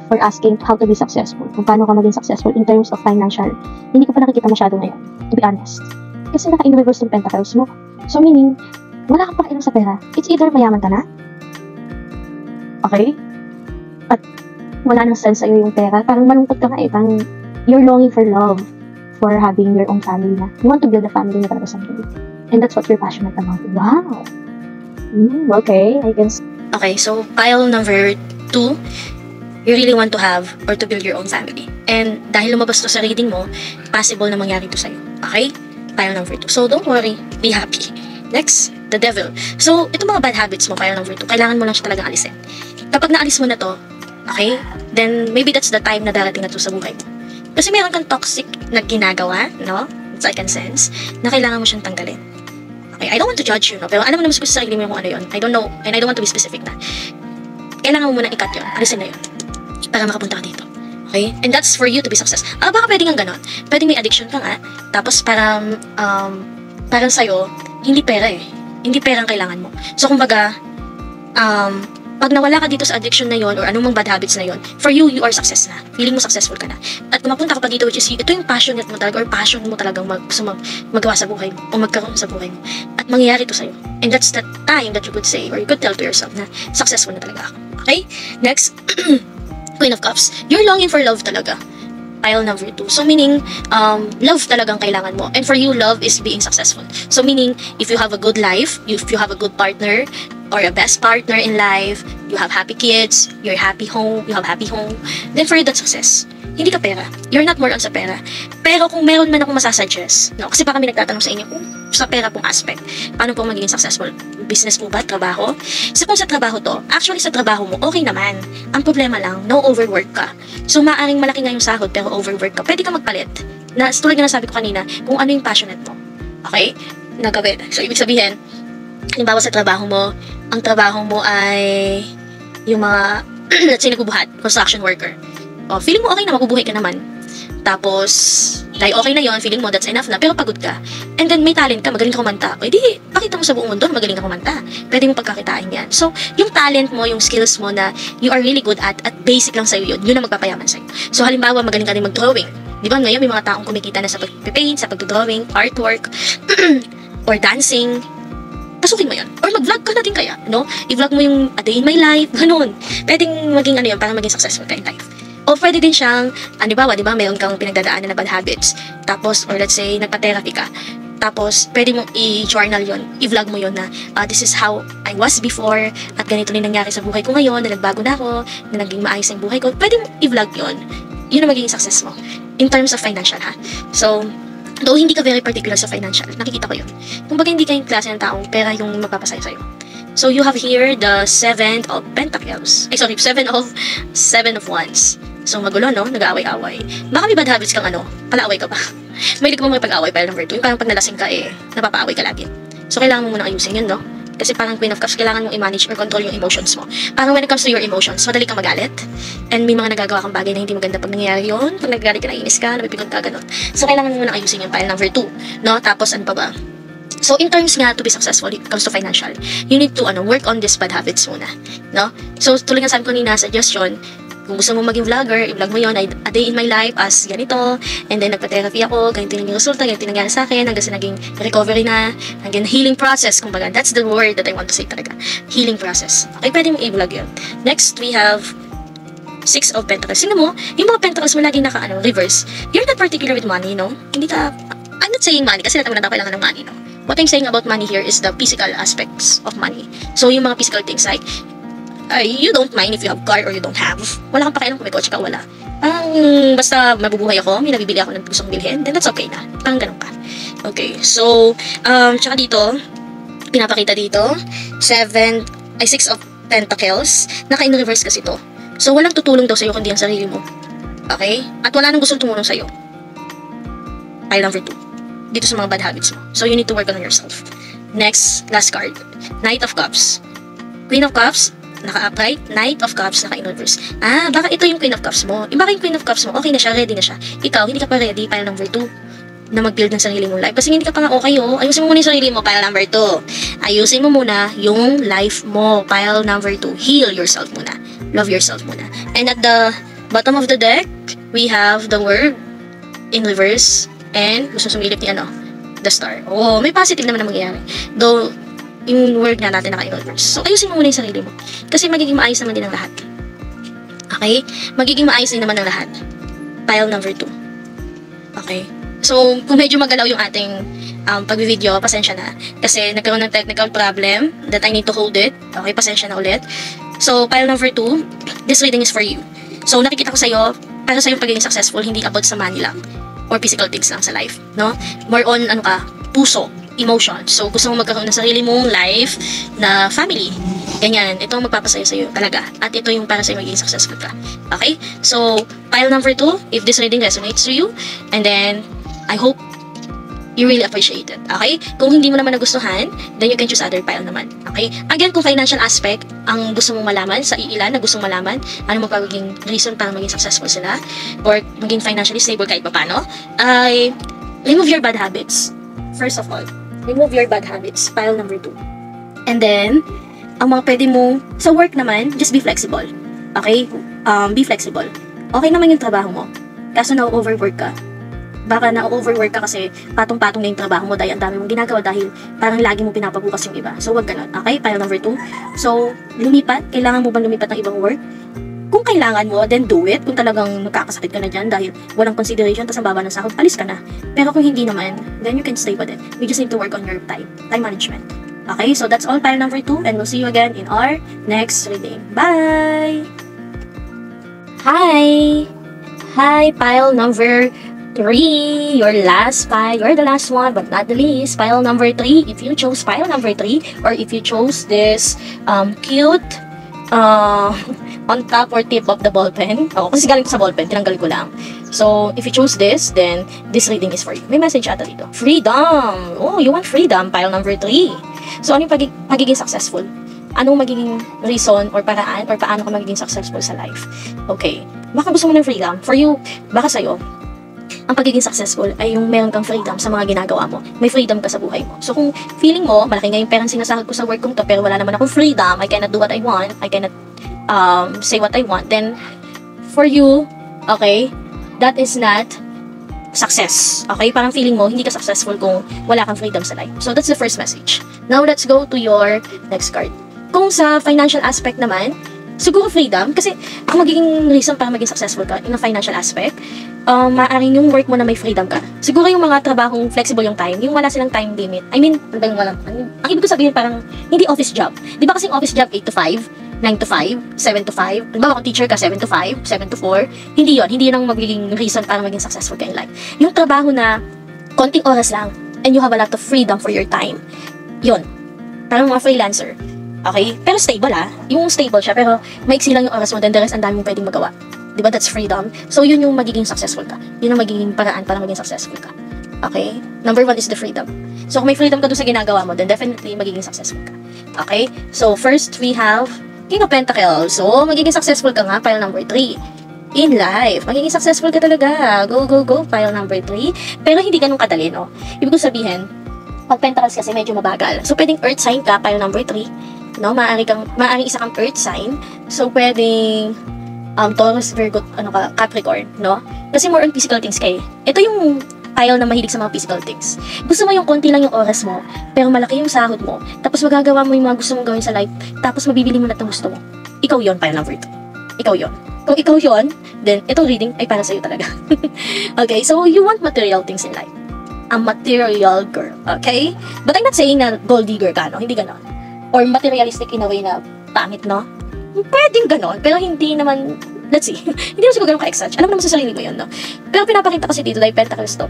for asking how to be successful, kung paano ka maging successful in terms of financial, hindi ko pa nakikita masyado ngayon, to be honest. Kasi naka-in-reverse yung Pentacles mo. So meaning, wala kang pakialam sa pera. It's either mayaman ka na, okay? At wala nang sense sa'yo yung pera. Parang malungkot ka nga eh. Parang you're longing for love, for having your own family na. You want to build a family na talaga someday. And that's what you're passionate about. Wow! Okay, I guess. Okay, so pile number 2, you really want to have or to build your own family. And dahil lumabas to sa reading mo, possible na mangyari to sa'yo. Okay? Pile number 2. So don't worry, be happy. Next, the devil. So, itong mga bad habits mo, pile number 2, kailangan mo lang siya talagang alisin. Kapag naalis mo na to, okay, then maybe that's the time na darating na to sa buhay mo. Kasi meron kang toxic na ginagawa, no? It's I can sense, na kailangan mo siyang tanggalin. Okay, I don't want to judge you, no? Pero alam mo naman sa sarili mo kung ano yun. I don't know, and I don't want to be specific na. Kailangan mo muna i-cut yun, alisin na yun, para makapunta ka dito. Okay? And that's for you to be success. Baka pwede nga ganon. Pwede may addiction ka nga. Tapos parang sa'yo, hindi pera eh. Hindi pera ang kailangan mo. So, kumbaga, pag nawala ka dito sa addiction na yon or anong bad habits na yon, for you, you are success na. Feeling mo successful ka na. At kung mapunta ka pa dito, which is, ito yung passionate mo talaga or passion mo talagang magawa sa buhay mo o magkaroon sa buhay mo. At mangyayari to sa'yo. And that's the time that you could say or you could tell to yourself na successful na talaga ako. Okay? Next, Queen of Cups. You're longing for love talaga. Pile number 2. So meaning, love talagang kailangan mo. And for you, love is being successful. So meaning, if you have a good life, if you have a good partner, or a best partner in life, you have happy kids, you have happy home, then for you, that's success. Hindi ka pera. You're not more on sa pera. Pero kung meron man akong masasuggest, no? Kasi baka may nagtatanong sa inyo, sa pera pong aspect, paano pong magiging successful? Business po ba? Trabaho? So kung sa trabaho to, actually sa trabaho mo, okay naman. Ang problema lang, no overwork ka. So maaring malaki nga yung sahod, pero overwork ka. Pwede ka magpalit. Tulad na nasabi ko kanina, kung ano yung passionate mo. Okay? Nagawin. So ibig sabihin, halimbawa sa trabaho mo, ang trabaho mo ay yung mga, let's say, nagbubuhat, construction worker. O, feeling mo okay na, mabubuhay ka naman. Tapos, dahil okay na yon, feeling mo that's enough na, pero pagod ka. And then may talent ka, magaling ka kumanta. O, di, pakita mo sa buong mundo, magaling ka kumanta. Pwede mo pagkakitain yan. So, yung talent mo, yung skills mo na you are really good at basic lang sa'yo yun ang magpapayaman sa'yo. So, halimbawa, magaling ka rin mag-drawing. Di ba, ngayon may mga taong kumikita na sa pag-paint, sa pag-drawing, artwork, or dancing. Pasukin mo yan. Or mag-vlog ka na din kaya, no? I-vlog mo yung a day in my life, ganun. Pwedeng maging ano yun, para maging successful ka in life. O pwede din siyang, di ba, mayroon kang pinagdadaanan na bad habits. Tapos, or let's say, nagpa-therapy ka. Tapos, pwede mong i-journal yon, i-vlog mo yon na, this is how I was before, at ganito na nangyari sa buhay ko ngayon, na nagbago na ako, na naging maayos ang buhay ko. Pwede mong i-vlog yon. Yun ang magiging success mo. In terms of financial, ha? So, though hindi ka very particular sa financial, nakikita ko yun. Kumbaga hindi ka yung klase ng taong pera yung magpapasaya sa'yo. So, you have here the 7 of Pentacles. 7 of Wands. So, magulo, no? Nag-aaway-away. Baka may bad habits kang palaaway ka pa. May ka mo may pag-aaway, pile number 2. Yung parang pag nalasing ka, napapaaway ka lagi. So, kailangan mo muna ayusin yun, no? Kasi parang Queen of Cups, kailangan mong i-manage or control yung emotions mo. Parang when it comes to your emotions, madali kang magalit. And may mga nagagawa kang bagay na hindi maganda pag nangyayari yun. Pag nagagalit ka, naiinis ka, napipikon ka, ganun. So, kailangan mo muna ayusin yung pile number 2, no? Tapos, ano pa ba? So, in terms nga to be successful, it comes to financial, you need to work on these bad habits muna, no? So, tuloy nga sabi ko nina, suggestion, kung gusto mo maging vlogger, i-vlog mo yun, a day in my life as ganito, and then nagpa-therapy ako, ganito yung resulta, ganito yung nangyari sa akin, hanggang sa naging recovery na, hanggang healing process, kumbaga, that's the word that I want to say talaga, healing process. Okay, pwede mo i-vlog yun. Next, we have 6 of Pentacles. Sino mo, yung mga Pentacles mo laging reverse. You're not particular with money, no? Hindi ka, I'm not saying money, kasi natin na kailangan ng money, no? What I'm saying about money here is the physical aspects of money. So, yung mga physical things like, you don't mind if you have car or you don't have. Wala kang pakialam kung may kotse ka, wala. Basta mabubuhay ako, may nabibili ako ng gusto kong bilhin, then that's okay na. Parang ganun ka. Okay, so, tsaka dito, pinapakita dito, 6 of Pentacles, naka-in-reverse kasi to. So, walang tutulong daw sa'yo kundi ang sarili mo. Okay? At wala nang gusto tumulong sa'yo. Pile number 2. Dito sa mga bad habits mo. So, you need to work on yourself. Next, last card. Knight of Cups. Queen of Cups, naka-upright. Knight of Cups, naka-in-reverse. Baka ito yung Queen of Cups mo. Baka yung Queen of Cups mo, okay na siya, ready na siya. Ikaw, hindi ka pa ready, pile number 2, na mag-build ng sarili mong life. Kasi hindi ka pa nga okay, Ayusin mo muna yung sarili mo, pile number 2. Ayusin mo muna yung life mo, pile number 2. Heal yourself muna. Love yourself muna. And at the bottom of the deck, we have the word in reverse. And gusto sumilip ni the star. May positive naman na mangyayari. Though, yung word nga natin naka-in-reverse. So, ayusin mo muna yung sarili mo. Kasi magiging maayos naman din ang lahat. Okay? Magiging maayos din naman ang lahat. Pile number 2. Okay? So, kung medyo magalaw yung ating pag-video, pasensya na. Kasi nagkaroon ng technical problem that I need to hold it. Okay? Pasensya na ulit. So, pile number 2, this reading is for you. So, nakikita ko sa'yo, para sa'yo pagiging successful, hindi about sa money lang or physical things lang sa life, no? More on, puso, emotions. So, gusto mo magkaroon ng sarili mong life na family. Ganyan. Ito ang magpapasaya sa'yo talaga. At ito yung para sa'yo magiging successful ka. Okay? So, pile number 2, if this reading resonates to you, and then, I hope you really appreciate it. Okay? Kung hindi mo naman nagustuhan, then you can choose other pile naman. Okay? Again, kung financial aspect ang gusto mong malaman, sa ilan na gusto mong malaman, ano magiging reason para maging successful sila, or maging financially stable kahit pa paano, ay remove your bad habits. First of all, remove your bad habits. Pile number 2. And then, ang mga pwede mo, sa work naman, just be flexible. Okay? Be flexible. Okay naman yung trabaho mo. Kaso na-overwork ka. Baka na-overwork ka kasi patong-patong na yung trabaho mo dahil ang dami mong ginagawa dahil parang lagi mo pinapabukas yung iba. So, wag ganun. Okay? Pile number 2. So, lumipat. Kailangan mo bang lumipat ng ibang work? Kung kailangan mo, then do it. Kung talagang magkakasakit ka na dyan dahil walang consideration, tas ang baba ng sahod, alis ka na. Pero kung hindi naman, then you can stay with it. You just need to work on your time management. Okay? So, that's all pile number 2 and we'll see you again in our next reading. Bye! Hi! Hi, pile number 3, your last pile, you're the last one but not the least, pile number 3, if you chose pile number 3, or if you chose this cute on top or tip of the ball pen, kasi galing ko sa ball pen, tinanggal ko lang. So, if you chose this, then this reading is for you. May message ata dito. Freedom! Oh, you want freedom, pile number 3. So, ano yung magiging successful? Anong magiging reason or paraan or paano ka magiging successful sa life? Okay. Baka gusto mo ng freedom. For you, baka sa'yo, ang pagiging successful ay yung meron kang freedom sa mga ginagawa mo. May freedom ka sa buhay mo. So kung feeling mo, malaki nga yung perang sinasahod ko sa work kong to, pero wala naman akong freedom, I cannot do what I want, I cannot say what I want, then for you, okay, that is not success. Okay? Parang feeling mo, hindi ka successful kung wala kang freedom sa life. So that's the first message. Now let's go to your next card. Kung sa financial aspect naman, siguro freedom, kasi ang magiging reason para maging successful ka in a financial aspect, maaaring yung work mo na may freedom ka. Siguro yung mga trabahong flexible yung time, yung wala silang time limit. I mean, ang ibig ko sabihin parang hindi office job. Di ba kasing office job 8 to 5, 9 to 5, 7 to 5. Di ba kung teacher ka 7 to 5, 7 to 4? Hindi yun ang magiging reason para maging successful ka in life. Yung trabaho na konting oras lang and you have a lot of freedom for your time. Yun. Parang mga freelancer. Okay? Pero stable yung stable siya, pero maiksi lang yung oras mo, then the rest ang dami mong pwedeng magawa. Diba? That's freedom. So, yun yung magiging successful ka. Yun ang magiging paraan para maging successful ka. Okay? Number 1 is the freedom. So, kung may freedom ka doon sa ginagawa mo, then definitely magiging successful ka. Okay? So, first, we have King of Pentacles. So, magiging successful ka nga, pile number 3. In life, magiging successful ka talaga. Go, go, go, pile number 3. Pero hindi ganun kadali, no? Ibig ko sabihin, pag Pentacles kasi medyo mabagal. So, pwedeng Earth sign ka, pile number 3. No? Maaring isa kang Earth sign. So, pwedeng Taurus, Virgo, Capricorn, no? Kasi more on physical things kayo. Ito yung pile na mahilig sa mga physical things. Gusto mo yung konti lang yung oras mo, pero malaki yung sahod mo, tapos magagawa mo yung mga gusto mong gawin sa life, tapos mabibili mo na itong gusto mo. Ikaw yon, pile number 2. Ikaw yon. Kung ikaw yon, then itong reading ay para sa'yo talaga. Okay, so you want material things in life. A material girl, okay? But I'm not saying na gold digger ka, no? Hindi ganon. Or materialistic in a way na pangit, no? Pwedeng ganon, pero hindi naman, let's see, hindi naman siguro ganon ka-exact. Alam mo naman sa sarili mo yun, no? Pero pinapakita kasi dito, dahil Pentacles to,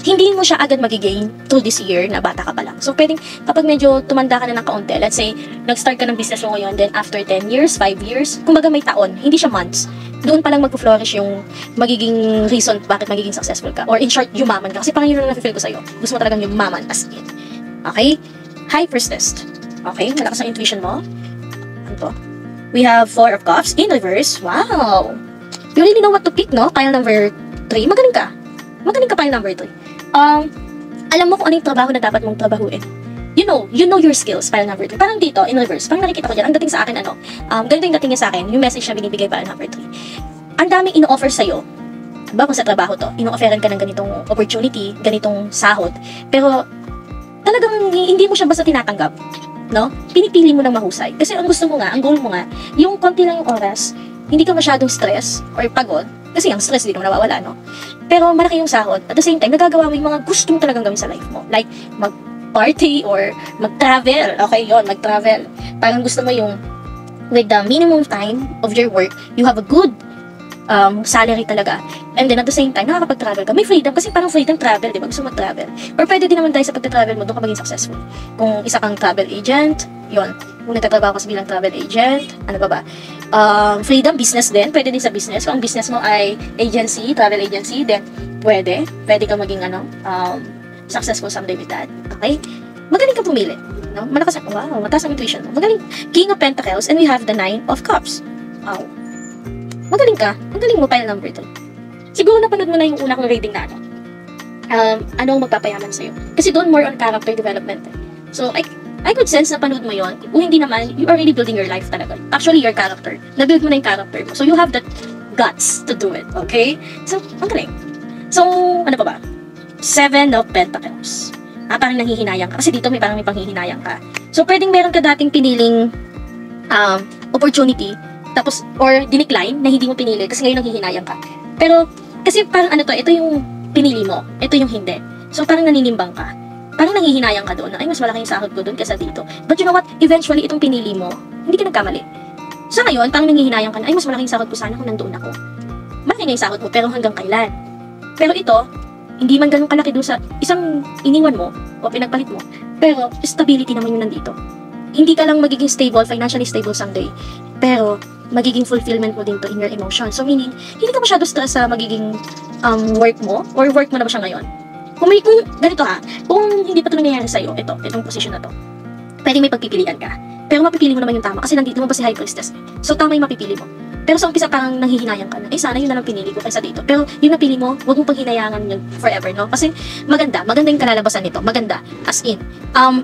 hindi mo siya agad magigain through this year na bata ka pa lang. So, pwedeng, kapag medyo tumanda ka na ng kaunti, let's say, nag-start ka ng business mo ngayon, then after 10 years, 5 years, kumbaga may taon, hindi siya months, doon pa lang mag-flourish yung magiging reason bakit magiging successful ka. Or in short, yumaman ka. Kasi parang yun ang nafe-feel ko sa'yo. Gusto mo talagang yumaman as in. Okay? High Priestess. Okay? Malakas ang intuition mo. Ano to? We have 4 of Cups in reverse. Wow! You really know what to pick, no? Pile number 3. Magaling ka. Magaling ka, pile number 3. Alam mo kung ano yung trabaho na dapat mong trabahuin. You know your skills, pile number 3. Parang dito, in reverse. Parang nakikita ko dyan. Ang dating sa akin, ganito yung dating niya sa akin. Yung message na binibigay, pile number 3. Ang daming ino-offer sa'yo. Diba kung sa trabaho to, ino-offeran ka ng ganitong opportunity, ganitong sahod. Pero, talagang hindi mo siya basta tinatanggap. No? Pinipili mo ng mahusay. Kasi ang gusto mo nga, ang goal mo nga, yung konti lang yung oras, hindi ka masyadong stress or pagod. Kasi ang stress, hindi naman nawawala, no? Pero malaki yung sahod. At the same time, nagagawa mo yung mga gusto mo talagang gawin sa life mo. Like, mag-party or mag-travel. Okay, yon, mag-travel. Parang gusto mo yung, with the minimum time of your work, you have a good salary talaga. And then at the same time, nakakapag-travel ka. May freedom kasi parang freedom travel, di ba? Gusto mo mag-travel. Or pwede din naman tayo sa pag-travel mo, doon ka maging successful. Kung isa kang travel agent, yon. Kung nagtatrabaho ka bilang travel agent, ano ba ba? Freedom, business din. Pwede din sa business. Kung ang business mo ay agency, travel agency, then pwede ka maging successful someday with that. Okay? Magaling ka pumili. No? Malakas wow, mataas ang intuition mo. Magaling. King of Pentacles, and we have the Nine of Cups. Wow. Magaling ka. Ang galing mo, pile number 2. Siguro napanood mo na yung una kong reading na ano ang magpapayaman sa'yo. Kasi doon more on character development. So, I could sense na panood mo yon. Kung hindi naman, you are really building your life talaga. Actually, your character. Na-build mo na yung character mo. So, you have that guts to do it. Okay? So, ang galing. So, ano pa ba? 7 of Pentacles. Parang nanghihinayang ka. Kasi dito may panghihinayang ka. So, pwedeng meron ka dating piniling opportunity, tapos, or dinecline na hindi mo pinili kasi ngayon nanghihinayang ka. Pero, kasi parang ito yung pinili mo. Ito yung hindi. So, parang naninimbang ka. Parang nanghihinayang ka doon na, ay, mas malaki yung sahod ko doon kaysa dito. But you know what? Eventually, itong pinili mo, hindi ka nagkamali. Sa ngayon, parang nanghihinayang ka na, ay, mas malaki yung sahod ko sana kung nandoon ako. Malaki na yung sahod mo, pero hanggang kailan? Pero ito, hindi man ganun kalaki doon sa isang iniwan mo o pinagpalit mo. Pero, stability naman yung nandito. Hindi ka lang magiging stable, financially stable someday. Pero, magiging fulfillment mo din to in your emotion. So, meaning, hindi ka masyado stress sa magiging work mo, or work mo na ba siya ngayon? Kung ganito kung hindi pa ito nangyayari sa'yo, itong position na to, pwedeng may pagpipilian ka. Pero mapipili mo naman yung tama, kasi nandito mo ba si High Priestess? So, tama yung mapipili mo. Pero sa umpisa parang nanghihinayan ka na, sana yun na lang pinili ko kaysa dito. Pero yung napili mo, huwag mong panghinayangan yun forever, no? Kasi maganda yung kalalabasan nito. Maganda, as in,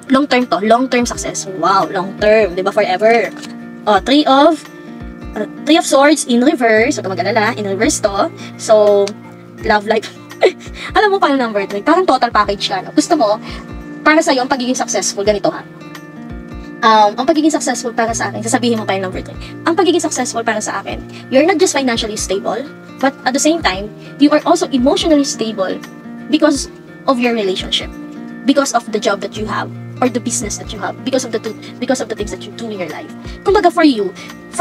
long term success. Wow, long term, di ba? Forever. Three of Swords in reverse. Huwag ka mag-alala, in reverse to. So, love life. Alam mo paano number 3? Parang total package ka, no? Gusto mo, para sa'yo, ang pagiging successful, ganito ang pagiging successful para sa akin, sasabihin mo pa yung number 3. Ang pagiging successful para sa akin, you're not just financially stable, but at the same time, you are also emotionally stable because of your relationship, because of the job that you have, or the business that you have, because of the things that you do in your life. Kumbaga for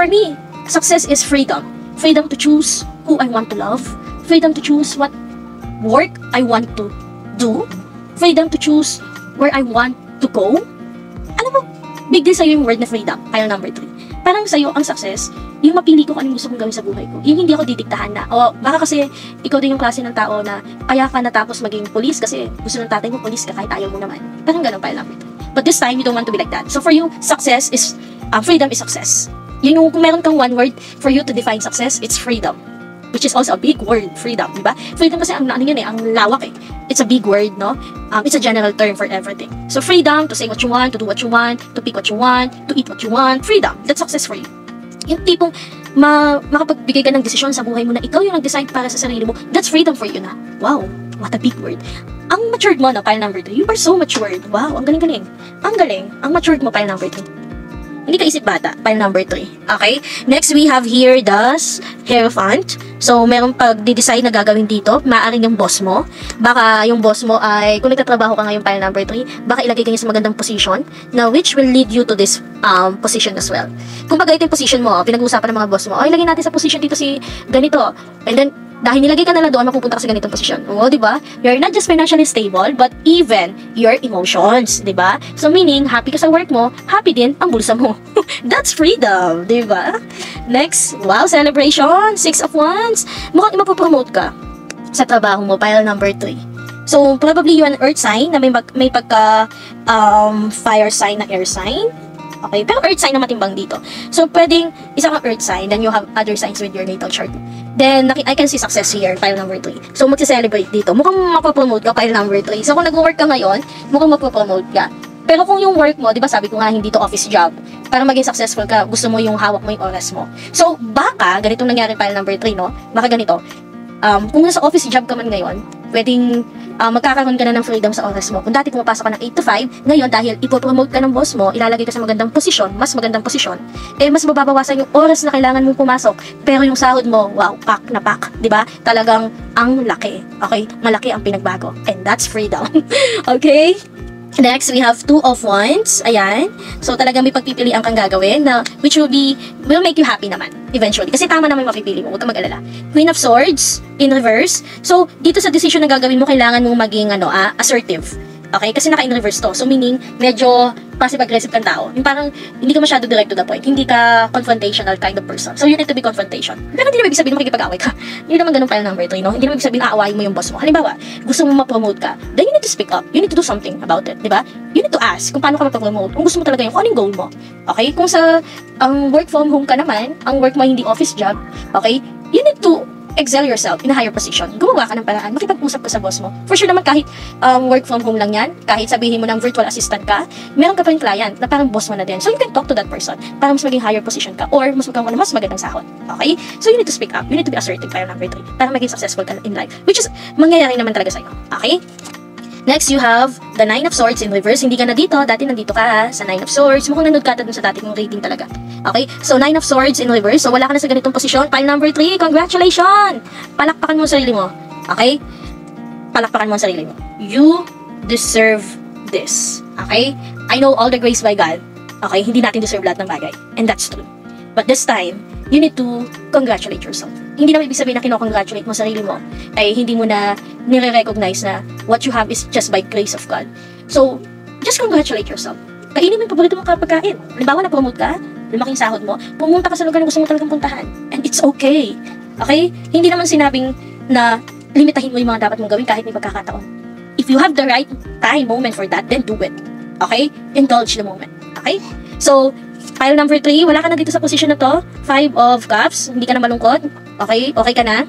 me, success is freedom. Freedom to choose who I want to love. Freedom to choose what work I want to do. Freedom to choose where I want to go. Alam mo, big deal sa'yo yung word na freedom, pile number 3. Parang sa'yo, ang success, yung mapili ko kung anong gusto kong gawin sa buhay ko. Yung hindi ako didiktahan na, baka kasi ikaw din yung klase ng tao na kaya ka natapos maging police kasi gusto ng tatay mo police ka kahit ayaw mo naman. Parang ganun, pile number 3. But this time, you don't want to be like that. So for you, success is, freedom is success. Yun yung, kung meron kang one word for you to define success, it's freedom. Which is also a big word, freedom, di ba? Freedom kasi ang lawak eh. It's a big word, no? It's a general term for everything. So freedom to say what you want, to do what you want, to pick what you want, to eat what you want. Freedom, that's success for you. Yung tipong makapagbigay ka ng desisyon sa buhay mo na ikaw yung nag-decide para sa sarili mo, that's freedom for you na. Wow, what a big word. Ang matured mo na, pile number 2. You are so matured. Wow, ang galing-galing. Ang galing. Ang matured mo, pile number 2. Hindi ka isip bata, pile number 3. Okay? Next, we have here the Hierophant. So, merong pag-decide na gagawin dito. Maaaring yung boss mo. Baka yung boss mo ay, kung nagtatrabaho ka ngayon, pile number 3, baka ilagay ka niya sa magandang position na which will lead you to this position as well. Kung bagay ito yung position mo, pinag-uusapan ng mga boss mo, ilagay natin sa position dito si ganito. And then, dahil nilagay ka na lang doon, mapupunta ka sa ganitong posisyon. Di ba? You're not just financially stable, but even your emotions, di ba? So, meaning, happy ka sa work mo, happy din ang bulsa mo. That's freedom, di ba? Next, wow, celebration, 6 of Wands. Mukhang mapopromote ka sa trabaho mo, pile number 3. So, probably you're an earth sign na may pagka fire sign na air sign. Okay, pero earth sign na matimbang dito. So, pwedeng isa kang earth sign, then you have other signs with your natal chart. Then, I can see success here, pile number 3. So, magsi-celebrate dito. Mukhang mapopromote ka, pile number 3. So, kung nag-work ka ngayon, mukhang mapopromote ka. Pero kung yung work mo, di ba sabi ko nga, hindi to office job. Para maging successful ka, gusto mo yung hawak mo yung oras mo. So, baka, ganitong nangyari, pile number 3, no? Baka ganito. Kung nasa office job ka man ngayon, pwedeng magkakaroon ka na ng freedom sa oras mo. Kung dati pumapasok ka ng 8 to 5, ngayon dahil ipopromote ka ng boss mo, ilalagay ka sa magandang posisyon, mas magandang posisyon, mas mababawasan yung oras na kailangan mong pumasok. Pero yung sahod mo, wow, pack na pack. Diba? Talagang ang laki. Okay? Malaki ang pinagbago. And that's freedom. Okay? Next, we have 2 of Wands. Ayan. So, talagang may pagpipilian kang gagawin na which will make you happy naman. eventually. Kasi tama naman yung mapipili mo, huwag kang mag-alala. Queen of Swords in reverse. So, dito sa decision na gagawin mo, kailangan mong maging assertive. Okay? Kasi naka-in reverse to. So, meaning, medyo passive-aggressive kang tao. Yung parang, hindi ka masyado direct to the point. Hindi ka confrontational kind of person. So, you need to be confrontation. Pero hindi naman ibig sabihin makikipag-away ka. Hindi naman ganun pala number 3, no? Hindi naman ibig sabihin aawayin mo yung boss mo. Halimbawa, gusto mo ma-promote ka, then you need to speak up. You need to do something about it. Diba? You need to ask kung paano ka ma-promote. Kung gusto mo talaga yun, kung anong goal mo. Okay? Kung sa work from home ka naman, ang work mo hindi office job, okay? You need to excel yourself in a higher position. Gumawa ka ng paraan. Makipag-usap ka sa boss mo. For sure naman kahit work from home lang yan, kahit sabihin mo ng virtual assistant ka, meron ka pa rin client na parang boss mo na din. So you can talk to that person para mas maging higher position ka or mas magkaroon ka ng mas magandang sahod. Okay? So you need to speak up. You need to be assertive para number 3 para maging successful ka in life. Which is, mangyayari naman talaga sa'yo. Okay? Next, you have the 9 of Swords in reverse. Hindi ka na dito. Dati nandito ka sa 9 of Swords. Mukhang nanood ka dun sa dati mong rating talaga. Okay? So, 9 of Swords in reverse. So, wala ka na sa ganitong posisyon. Pile number 3. Congratulations! Palakpakan mo ang sarili mo. Okay? Palakpakan mo ang sarili mo. You deserve this. Okay? I know all the grace by God. Okay? Hindi natin deserve lahat ng bagay. And that's true. But this time, you need to congratulate yourself. Hindi naman ibig sabihin na kinocongratulate mo sarili mo ay hindi mo na nire-recognize na what you have is just by grace of God. So, just congratulate yourself. Kainin mo yung paborito mong kapagkain. Halimbawa, na-promote ka, lumaking sahod mo, pumunta ka sa lugar na gusto mo talagang puntahan. And it's okay. Okay? Hindi naman sinabing na limitahin mo yung mga dapat mong gawin kahit may pagkakataon. If you have the right time, moment for that, then do it. Okay? Indulge the moment. Okay? So, pile number 3, wala ka na dito sa position na to. 5 of Cups, hindi ka na malungkot. Okay? Okay ka na.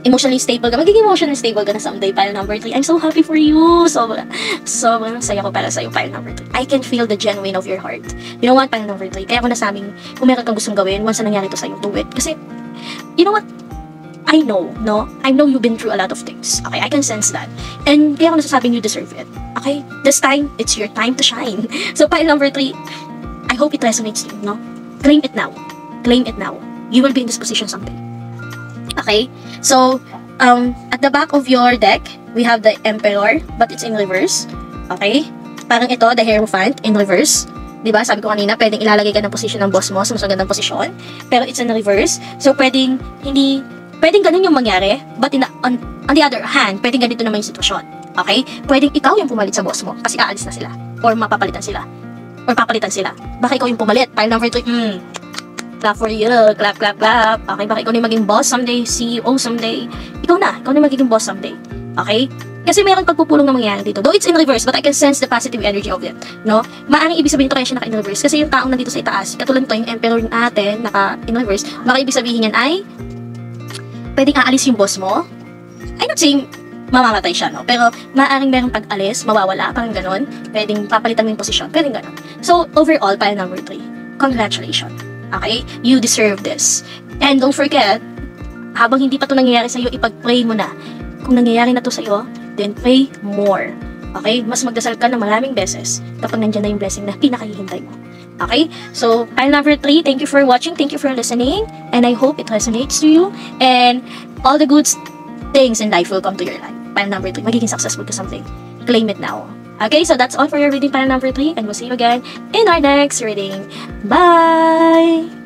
Emotionally stable ka. Magiging emotionally stable ka na someday, pile number 3. I'm so happy for you. Sobrang saya ko para sa'yo, pile number 3. I can feel the genuine of your heart. You know what, pile number 3? Kaya ako nasabing, kung meron kang gustong gawin, once na nangyari to sa'yo, do it. Kasi, you know what? I know, no? I know you've been through a lot of things. Okay, I can sense that. And kaya ako nasasabing you deserve it. Okay? This time, it's your time to shine. So, pile number 3, I hope it resonates to you, no? Claim it now. Claim it now. You will be in this position someday. Okay? So, at the back of your deck, we have the Emperor, but it's in reverse. Okay? Parang ito, the Hierophant, in reverse. Diba? Sabi ko kanina, pwedeng ilalagay ka ng position ng boss mo sa mas magandang posisyon. Pero it's in reverse. So, pwedeng ganun yung mangyari, but on the other hand, pwedeng ganito naman yung sitwasyon. Okay? Pwedeng ikaw yung pumalit sa boss mo kasi aalis na sila. Or mapapalitan sila. Or papalitan sila. Baka ikaw yung pumalit. Pile number 3, clap for you. Clap, clap, clap. Okay, baka ikaw na yung maging boss someday, CEO someday. Ikaw na yung magiging boss someday. Okay? Kasi mayroong pagpupulong na mangyayari dito. Though it's in reverse, but I can sense the positive energy of it. No? Maaring ibig sabihin ito kaya siya naka-in reverse. Kasi yung taong nandito sa itaas, katulad nito, yung emperor natin, naka-in reverse, baka ibig sabihin yan ay, pwedeng aalis yung boss mo. I'm not saying mamamatay siya, no? Pero maaaring merong pag-alis, mawawala, parang ganon. Pwedeng papalitan mo yung posisyon, pwedeng ganon. So, overall, pile number 3, congratulations. Okay? You deserve this. And don't forget, habang hindi pa ito nangyayari sa'yo, ipag-pray mo na. Kung nangyayari na ito sa'yo, then pray more. Okay? Mas magdasal ka ng maraming beses kapag nandyan na yung blessing na pinakahihintay mo. Okay? So, pile number 3, thank you for watching, thank you for listening, and I hope it resonates to you, and all the good things in life will come to your life. Pile number 3, magiging successful ka someday. Claim it now. Okay, so that's all for your reading, pile number 3, and we'll see you again in our next reading. Bye!